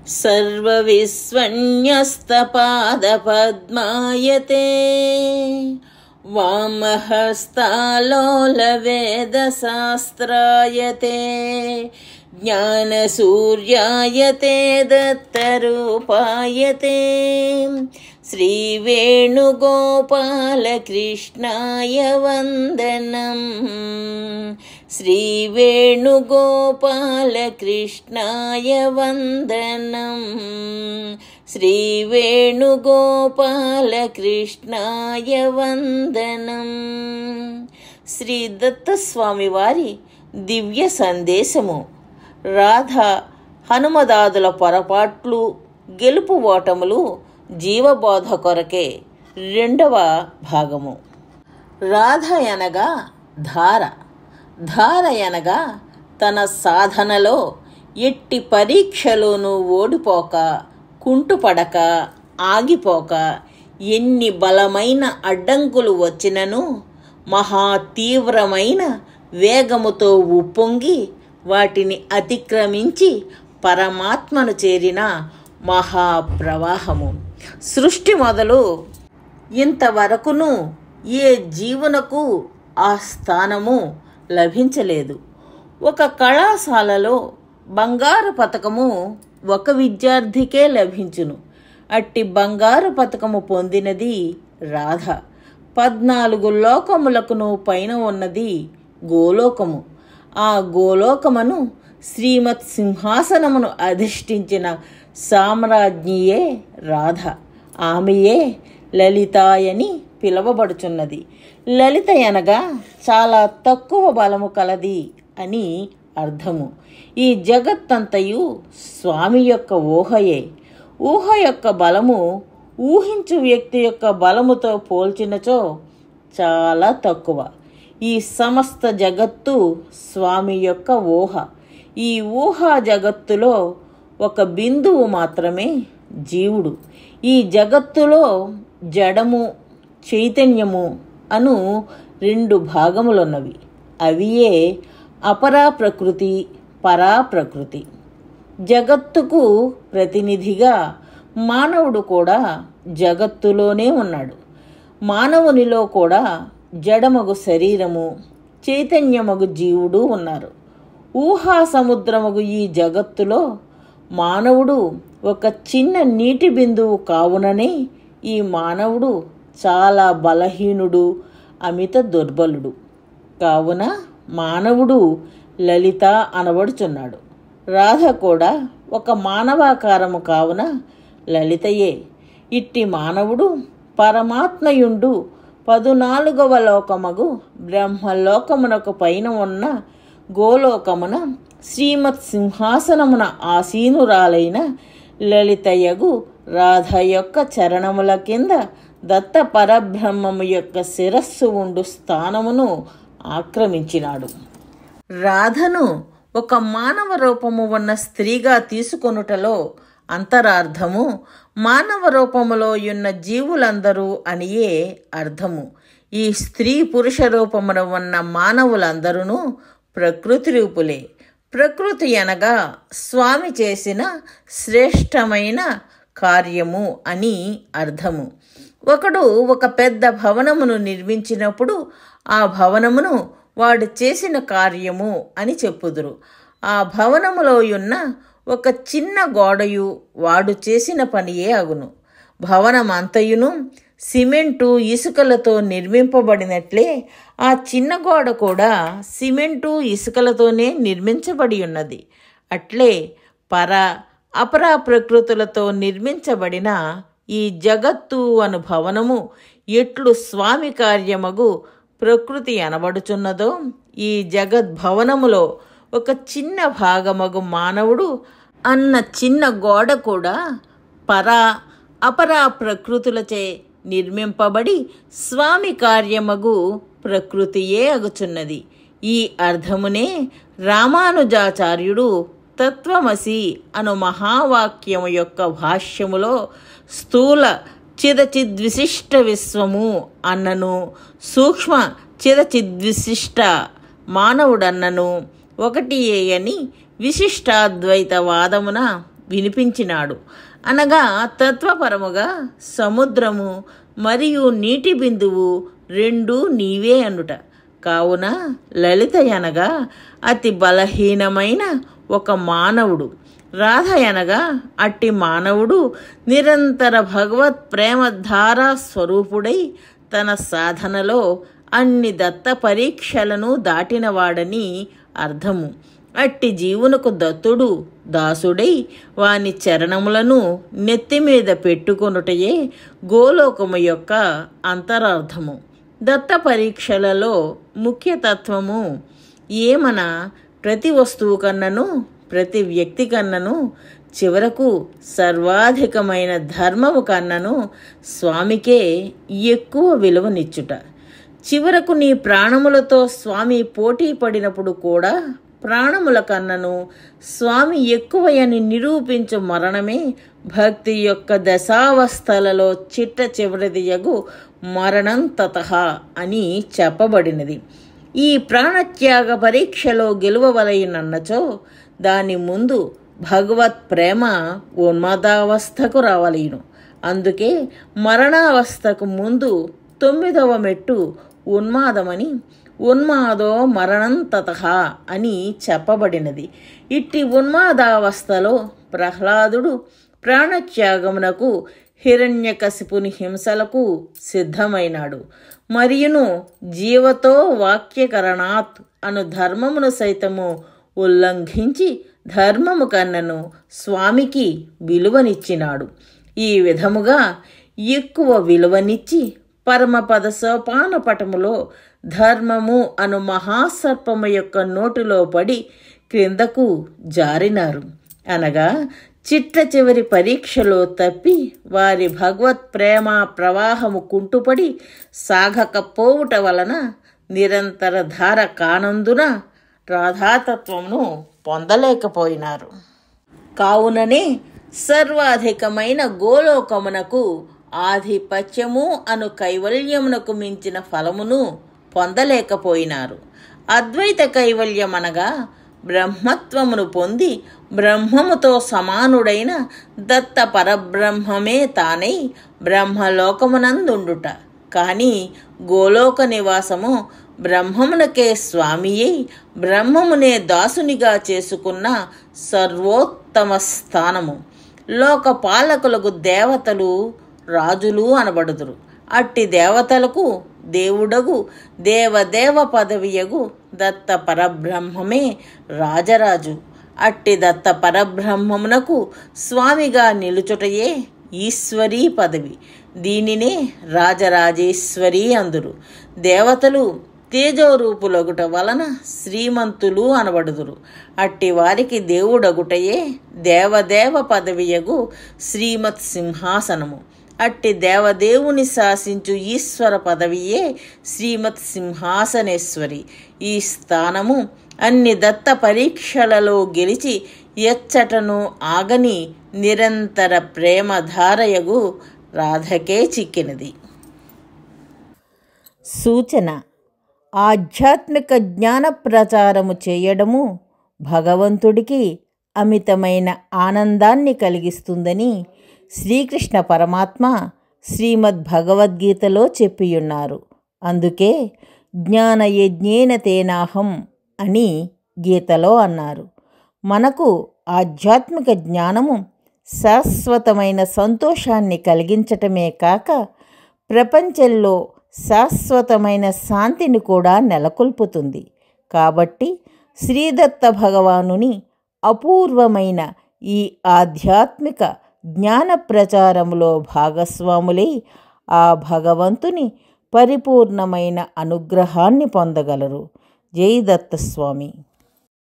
सर्वविस्वन्यस्तपादपद्मायते वामहस्तालोलवेदशास्त्रायते ज्ञानसूर्यायते दत्तरूपायते श्रीवेणुगोपालकृष्णाय वन्दनम् श्रीवेणुगोपालकृष्णाय वन्दनम् श्रीवेणुगोपालकृष्णाय वन्दनम्. శ్రీ దత్తస్వామి వారి దివ్య సందేశము. రాధ హనుమదాదుల పొరపాట్లు గెలుపు ఓటములు జీవబోధ కొరకే. 2వ భాగము. రాధ అనగా ధార, ధార అనగా తన సాధనలో ఎట్టి పరీక్షలోనూ ఓడిపోక, కుంటుపడక, ఆగిపోక, ఎన్ని బలమైన అడ్డంకులు వచ్చినను మహా తీవ్రమైన వేగముతో ఉప్పొంగి వాటిని అతిక్రమించి పరమాత్మను చేరిన మహాప్రవాహము. సృష్టి మొదలు ఇంతవరకును ఏ జీవునకు ఆ స్థానము లభించలేదు. ఒక కళాశాలలో బంగారు పతకము ఒక విద్యార్థికే లభించును. అట్టి బంగారు పతకము పొందినది రాధ. 14 లోకములకును పైన ఉన్నది గోలోకము. ఆ గోలోకమును శ్రీమత్ సింహాసనమును అధిష్ఠించిన సామ్రాజ్ఞియే రాధ. ఆమెయే లలితాయని పిలువబడుచున్నది. లలిత అనగా చాలా తక్కువ బలము కలది అని అర్థము. ఈ జగత్తంతయు స్వామి యొక్క ఊహయే. ఊహ యొక్క బలము ఊహించు వ్యక్తి యొక్క బలముతో పోల్చినచో చాలా తక్కువ. ఈ సమస్త జగత్తు స్వామి యొక్క ఊహ. ఈ ఊహా జగత్తులో ఒక బిందువు మాత్రమే జీవుడు. ఈ జగత్తులో జడము, చైతన్యము అను 2 భాగములున్నవి. అవియే అపరా ప్రకృతి, పరా ప్రకృతి. జగత్తుకు ప్రతినిధిగా మానవుడు కూడా జగత్తులోనే ఉన్నాడు. మానవునిలో కూడా జడమగు శరీరము, చైతన్యమగు జీవుడు ఉన్నారు. ఊహా సముద్రమగు ఈ జగత్తులో మానవుడు ఒక చిన్న నీటి బిందువు కావుననే ఈ మానవుడు చాలా బలహీనుడు, అమిత దుర్బలుడు. కావున మానవుడు లలిత అనబడుచున్నాడు. రాధ కూడా ఒక మానవాకారము కావున లలితయే. ఇట్టి మానవుడు పరమాత్మయుండు 14వ లోకమగు బ్రహ్మలోకమునకు పైన ఉన్న గోలోకమున శ్రీమత్ సింహాసనమున ఆసీనురాలైన లలితయగు రాధ యొక్క చరణముల కింద దత్త పరబ్రహ్మము యొక్క శిరస్సు ఉండు స్థానమును ఆక్రమించినాడు. రాధను ఒక మానవ రూపము ఉన్న స్త్రీగా తీసుకొనుటలో అంతరార్థము మానవ రూపములో ఉన్న జీవులందరూ అనియే అర్థము. ఈ స్త్రీ పురుష రూపమున ఉన్న మానవులందరూ ప్రకృతి రూపులే. ప్రకృతి అనగా స్వామి చేసిన శ్రేష్టమైన కార్యము అని అర్థము. ఒకడు ఒక పెద్ద భవనమును నిర్మించినప్పుడు ఆ భవనమును వాడు చేసిన కార్యము అని చెప్పుదురు. ఆ భవనములో ఉన్న ఒక చిన్న గోడయు వాడు చేసిన పనియే అగును. భవనమంతయును సిమెంటు, ఇసుకలతో నిర్మింపబడినట్లే ఆ చిన్న గోడ కూడా సిమెంటు, ఇసుకలతోనే నిర్మించబడి ఉన్నది. అట్లే పర అపరా ప్రకృతులతో నిర్మించబడిన ఈ జగత్తు అను భవనము ఎట్లు స్వామి కార్యమగు ప్రకృతి అనబడుచున్నదో, ఈ జగద్భవనములో ఒక చిన్న భాగమగు మానవుడు అన్న చిన్న గోడ కూడా పరా అపరా ప్రకృతులచే నిర్మింపబడి స్వామి కార్యమగు ప్రకృతియే అగుచున్నది. ఈ అర్థమునే రామానుజాచార్యుడు తత్వమసి అను మహావాక్యము యొక్క భాష్యములో స్థూల చిదచిద్విశిష్ట విశ్వము అన్నను, సూక్ష్మ చిదచిద్విశిష్ట మానవుడన్నను ఒకటియే అని విశిష్టాద్వైత వాదమున వినిపించినాడు. అనగా తత్వపరముగా సముద్రము మరియు నీటి బిందువు రెండూ నీవే అనుట. కావున లలిత అనగా అతి బలహీనమైన ఒక మానవుడు, రాధ అనగా అట్టి మానవుడు నిరంతర భగవత్ ప్రేమధారా స్వరూపుడై తన సాధనలో అన్ని దత్త పరీక్షలను దాటినవాడని అర్థము. అట్టి జీవునకు దత్తుడు దాసుడై వాని చరణములను నెత్తిమీద పెట్టుకొనుటయే గోలోకము యొక్క అంతరార్థము. దత్త పరీక్షలలో ముఖ్యతత్వము ఏమన ప్రతి వస్తువు కన్నను ప్రతి వ్యక్తి కన్నను చివరకు సర్వాధికమైన ధర్మము కన్నను స్వామికే ఎక్కువ విలువనిచ్చుట. చివరకు నీ ప్రాణములతో స్వామి పోటీ పడినప్పుడు కూడా ప్రాణముల కన్నను స్వామి ఎక్కువయని నిరూపించు మరణమే భక్తి యొక్క దశావస్థలలో చిట్ట చివరిదియగు మరణం తతః అని చెప్పబడినది. ఈ ప్రాణత్యాగ పరీక్షలో గెలువవలయనన్నచో దాని ముందు భగవత్ ప్రేమ ఉన్మాదావస్థకు రావలేను. అందుకే మరణావస్థకు ముందు 9వ మెట్టు ఉన్మాదమని, ఉన్మాదో మరణం తతః అని చెప్పబడినది. ఇట్టి ఉన్మాదావస్థలో ప్రహ్లాదుడు ప్రాణత్యాగమునకు హిరణ్యకశిపుని హింసలకు సిద్ధమైనాడు. మరియును జీవతో వాక్యకరణాత్ అను ధర్మమును సైతము ఉల్లంఘించి ధర్మము కన్నను స్వామికి విలువనిచ్చినాడు. ఈ విధముగా ఎక్కువ విలువనిచ్చి పరమపద సోపాన పటములో ధర్మము అను మహాసర్పము యొక్క నోటిలో పడి క్రిందకు జారినారు. అనగా చిట్ట చివరి పరీక్షలో తప్పి వారి భగవత్ ప్రేమ ప్రవాహము కుంటుపడి సాగకపోవుట వలన నిరంతర ధార కానందున రాధాతత్వమును పొందలేకపోయినారు. కావుననే సర్వాధికమైన గోలోకమునకు ఆధిపత్యము అను కైవల్యమునకు మించిన ఫలమును పొందలేకపోయినారు. అద్వైత కైవల్యమనగా బ్రహ్మత్వమును పొంది బ్రహ్మముతో సమానుడైన దత్త పరబ్రహ్మమే తానై బ్రహ్మలోకమునందుండుట. కానీ గోలోక నివాసము బ్రహ్మమునకే స్వామి అయి బ్రహ్మమునే దాసునిగా చేసుకున్న సర్వోత్తమ స్థానము. లోకపాలకులకు దేవతలు రాజులు అనబడుదురు. అట్టి దేవతలకు దేవుడగు దేవదేవ పదవియగు దత్త పరబ్రహ్మమే రాజరాజు. అట్టి దత్త పరబ్రహ్మమునకు స్వామిగా నిలుచుటయే ఈశ్వరీ పదవి. దీనినే రాజరాజేశ్వరి అందురు. దేవతలు తేజోరూపులగుట వలన శ్రీమంతులు అనబడుదురు. అట్టి వారికి దేవుడగుటయే దేవదేవ పదవియగు శ్రీమత్ సింహాసనము. అట్టి దేవదేవుని శాసించు ఈశ్వర పదవియే శ్రీమత్ సింహాసనేశ్వరి. ఈ స్థానము అన్ని దత్త పరీక్షలలో గెలిచి ఎచ్చటను ఆగని నిరంతర ప్రేమధారయగు రాధకే చిక్కినది. సూచన: ఆధ్యాత్మిక జ్ఞాన ప్రచారము చేయడము భగవంతుడికి అమితమైన ఆనందాన్ని కలిగిస్తుందని శ్రీకృష్ణ పరమాత్మ శ్రీమద్ భగవద్గీతలో చెప్పియున్నారు. అందుకే జ్ఞానయజ్ఞేన తేనాహం అని గీతలో అన్నారు. మనకు ఆధ్యాత్మిక జ్ఞానము శాశ్వతమైన సంతోషాన్ని కలిగించటమే కాక ప్రపంచంలో శాశ్వతమైన శాంతిని కూడా నెలకొల్పుతుంది. కాబట్టి శ్రీదత్త భగవానుని అపూర్వమైన ఈ ఆధ్యాత్మిక జ్ఞాన ప్రచారములో భాగస్వాములై ఆ భగవంతుని పరిపూర్ణమైన అనుగ్రహాన్ని పొందగలరు. జై దత్తస్వామి.